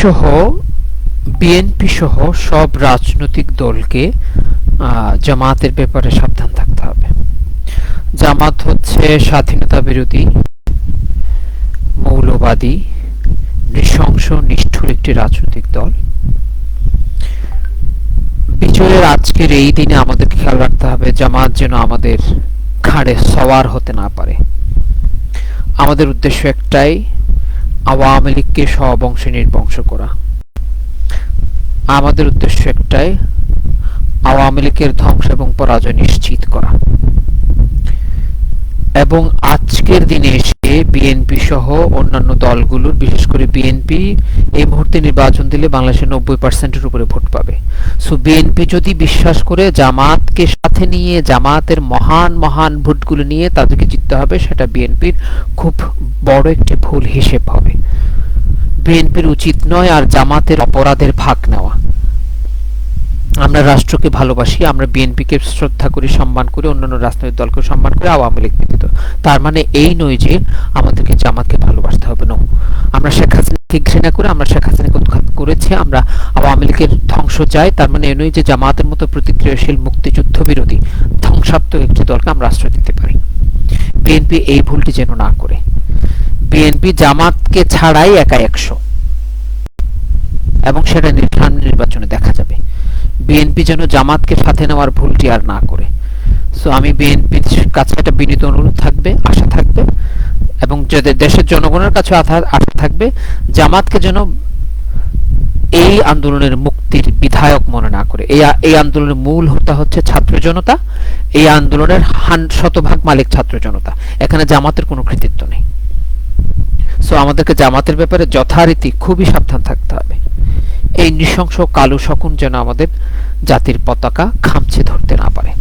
সহ বিএনপি সহ সব রাজনৈতিক দলকে জামাতের ব্যাপারে সাবধান থাকতে হবে। জামাত হচ্ছে স্বাধীনতা বিরোধী, মৌলবাদী, নৃশংস, নিষ্ঠুর একটি রাজনৈতিক দল। বিজয়ের আজকের এই দিনে আমাদেরকে খেয়াল রাখতে হবে জামাত যেন আমাদের ঘাড়ে সওয়ার হতে না পারে। আমাদের উদ্দেশ্য একটাই, আওয়ামী লীগকে সব অংশে নির্বংশ করা। আমাদের উদ্দেশ্য একটাই, আওয়ামী লীগের ধ্বংস এবং পরাজয় নিশ্চিত করা। এবং আজকের দিনে এসে বিএনপি সহ অন্যান্য দলগুলোর, বিশেষ করে বিএনপি এই মুহূর্তে নির্বাচন দিলে বাংলাদেশে 90% উপরে ভোট পাবে। সো বিএনপি যদি বিশ্বাস করে জামাতকে সাথে নিয়ে, জামাতের মহান মহান ভোটগুলো নিয়ে তাদেরকে জিততে হবে, সেটা বিএনপির খুব বড় একটি ভুল হিসেব হবে। বিএনপির উচিত নয় আর জামাতের অপরাধের ভাগ নেওয়া। আমরা রাষ্ট্রকে ভালোবাসি, আমরা বিএনপিকে শ্রদ্ধা করি, সম্মান করি, অন্যান্য রাজনৈতিক দলকে সম্মান করি, আওয়ামী লীগ ব্যতীত। তার মানে এই নয় যে আমাদেরকে জামাতকে ভালোবাসতে হবে। না, আমরা শেখ হাসিনাকে ঘৃণা করে, আমরা শেখ হাসিনাকে উৎখাত করেছি, আমরা আওয়ামী লীগের ধ্বংস চাই, তার মানে এই নয় যে জামাতের মতো প্রতিক্রিয়াশীল, মুক্তিযুদ্ধ বিরোধী, ধ্বংসাত্মক একটি দলকে আমরা আশ্রয় দিতে পারি। বিএনপি এই ভুলটি যেন না করে। বিএনপি জামাতকে ছাড়াই একা 100, এবং সেটা নির্বাচনে দেখা যাবে। বিএনপি যেন জামাতকে সাথে নেওয়ার ভুলটি আর না করে। সো আমি বিএনপির কাছে একটা বিনীত অনুরোধ থাকবে, আশা থাকবে, এবং দেশের জনগণের কাছে আশা থাকবে, জামাতকে যেন এই আন্দোলনের মুক্তির বিধায়ক মনে না করে। এই আন্দোলনের মূল হোতা হচ্ছে ছাত্র জনতা, এই আন্দোলনের 100% মালিক ছাত্র জনতা, এখানে জামাতের কোনো কৃতিত্ব নেই। সো আমাদেরকে জামাতের ব্যাপারে যথারীতি খুবই সাবধান থাকতে হবে। এই নৃশংস কালো শকুন যেন আমাদের জাতির পতাকা খামচে ধরতে না পারে।